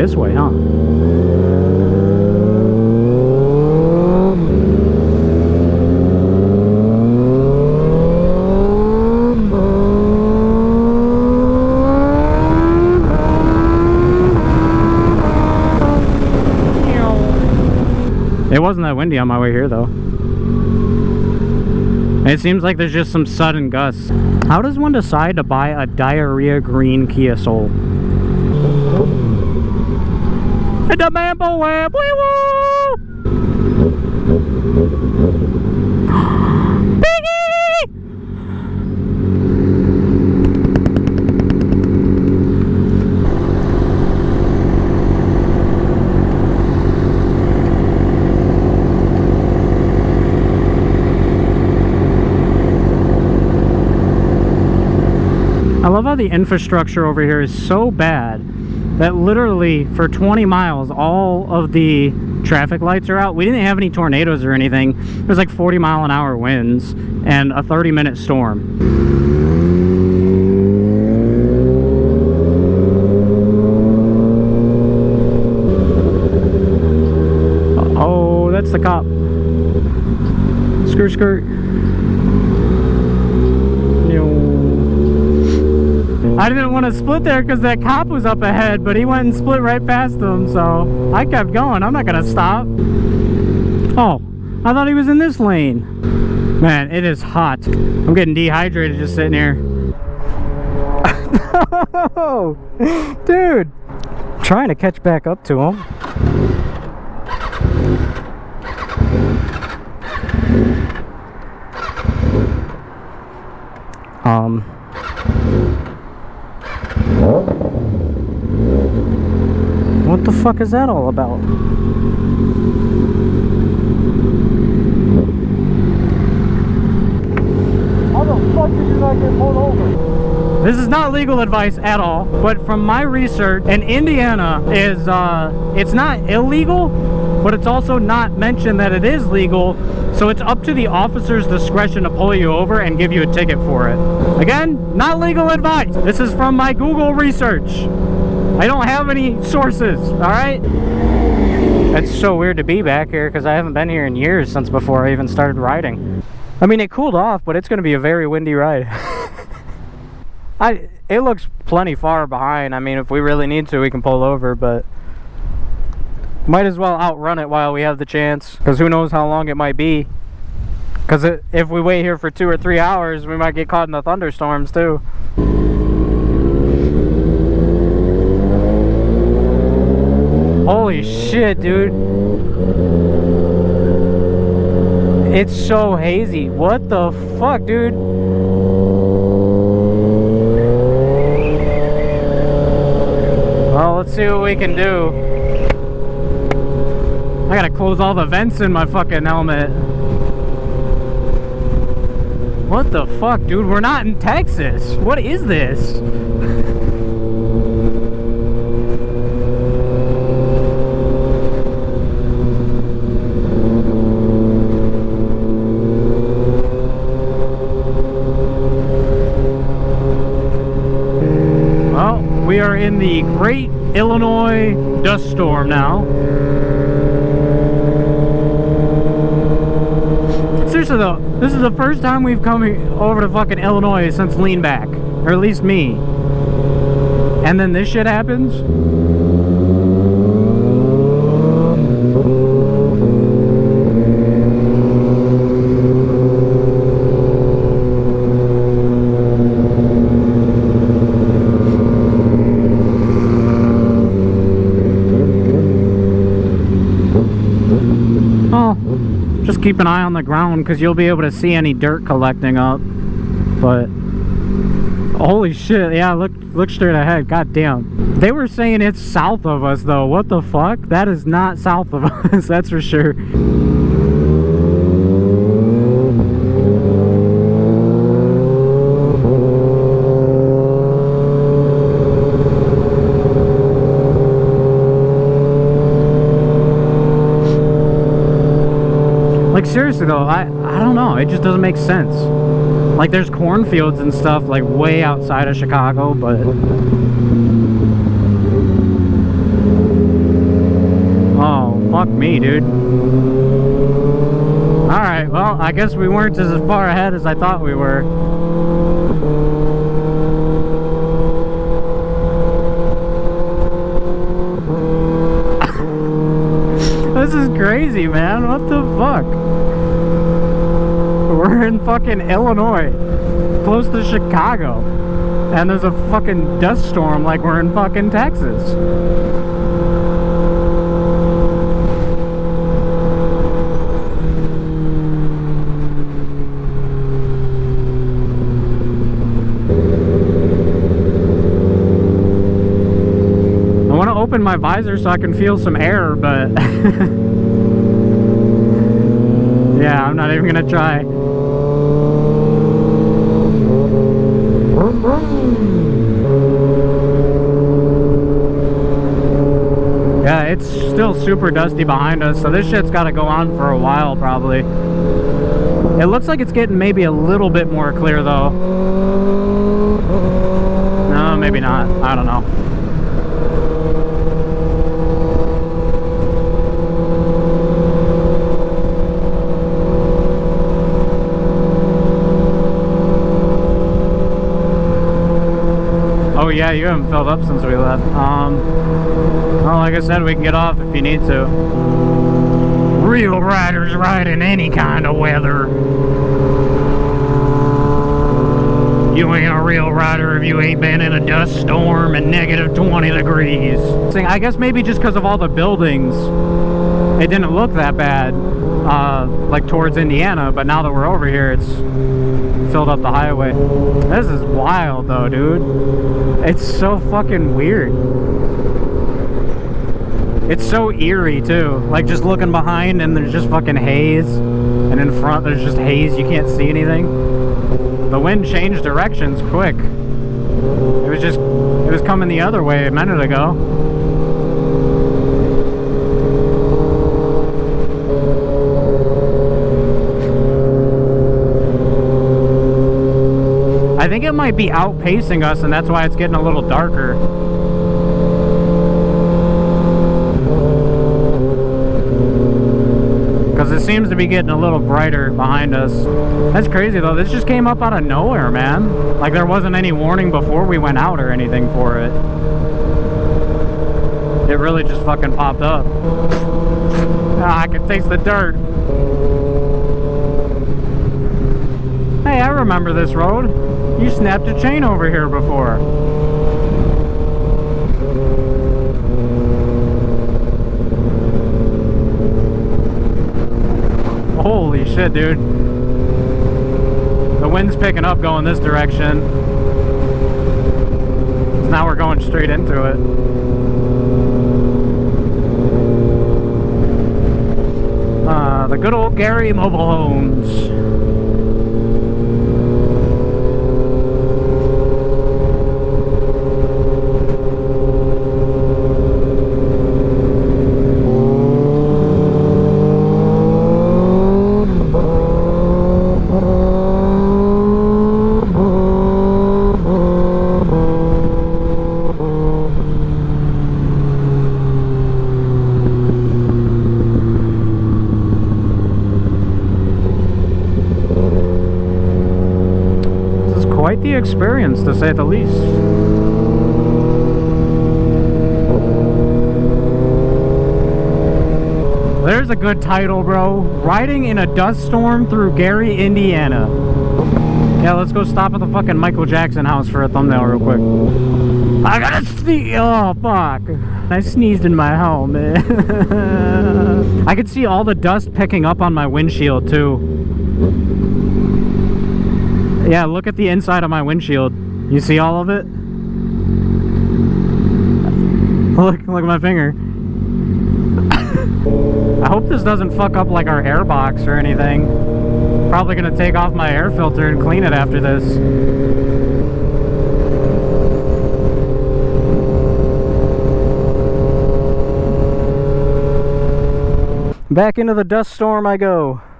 this way, huh? It wasn't that windy on my way here, though. It seems like there's just some sudden gusts. How does one decide to buy a diarrhea green Kia Soul? The Mambo Web! Wee woo! Piggy! I love how the infrastructure over here is so bad that literally for 20 miles all of the traffic lights are out. We didn't have any tornadoes or anything. It was like 40-mile-an-hour winds and a 30-minute storm. Oh, that's the cop. Skirt, skirt. I didn't want to split there because that cop was up ahead, but he went and split right past him, so I kept going. I'm not going to stop. Oh, I thought he was in this lane. Man, it is hot. I'm getting dehydrated just sitting here. No! Dude! I'm trying to catch back up to him. What the fuck is that all about? How the fuck did you not get pulled over? This is not legal advice at all, but from my research, in Indiana is, it's not illegal, but it's also not mentioned that it is legal, so it's up to the officer's discretion to pull you over and give you a ticket for it. Again, not legal advice. This is from my Google research. I don't have any sources, alright? It's so weird to be back here because I haven't been here in years since before I even started riding. I mean, it cooled off, but it's going to be a very windy ride. It looks plenty far behind. I mean, if we really need to, we can pull over, but might as well outrun it while we have the chance, because who knows how long it might be. Because if we wait here for 2 or 3 hours, we might get caught in the thunderstorms too. Holy shit, dude. It's so hazy. What the fuck, dude? Well, let's see what we can do. I gotta close all the vents in my fucking helmet. What the fuck, dude? We're not in Texas. What is this? Well, we are in the Great Illinois Dust Storm now. Seriously though, this is the first time we've come over to fucking Illinois since Lean Back. Or at least me. And then this shit happens? Just keep an eye on the ground because you'll be able to see any dirt collecting up. But holy shit, yeah, look straight ahead. God damn. They were saying it's south of us though. What the fuck? That is not south of us, that's for sure. Like seriously though, I don't know, it just doesn't make sense. Like there's cornfields and stuff like way outside of Chicago, but me, dude. Alright, well, I guess we weren't as far ahead as I thought we were. This is crazy, man. What the fuck? We're in fucking Illinois, close to Chicago, and there's a fucking dust storm like we're in fucking Texas. I want to open my visor so I can feel some air, but yeah, I'm not even gonna try. Yeah, it's still super dusty behind us, so this shit's got to go on for a while probably. It looks like it's getting maybe a little bit more clear though. No, maybe not. I don't know. Oh yeah, you haven't filled up since we left. Well, like I said, we can get off if you need to. Real riders ride in any kind of weather. You ain't a real rider if you ain't been in a dust storm and negative 20 degrees. I guess maybe just because of all the buildings, it didn't look that bad, like towards Indiana, but now that we're over here, it's filled up the highway. This is wild though, dude. It's so fucking weird. It's so eerie too. Like just looking behind and there's just fucking haze, and in front there's just haze, you can't see anything. The wind changed directions quick. It was coming the other way a minute ago. I think it might be outpacing us, and that's why it's getting a little darker. Because it seems to be getting a little brighter behind us. That's crazy though, this just came up out of nowhere, man. Like there wasn't any warning before we went out or anything for it. It really just fucking popped up. Ah, I can taste the dirt. Hey, I remember this road. You snapped a chain over here before. Holy shit, dude. The wind's picking up going this direction. So now we're going straight into it. The good old Gary mobile homes. Quite the experience, to say the least. There's a good title, bro. Riding in a dust storm through Gary, Indiana. Yeah, let's go stop at the fucking Michael Jackson house for a thumbnail real quick. I gotta sneeze. Oh, fuck. I sneezed in my helmet. I could see all the dust picking up on my windshield, too. Yeah, look at the inside of my windshield. You see all of it? Look at my finger. I hope this doesn't fuck up like our air box or anything. Probably gonna take off my air filter and clean it after this. Back into the dust storm I go.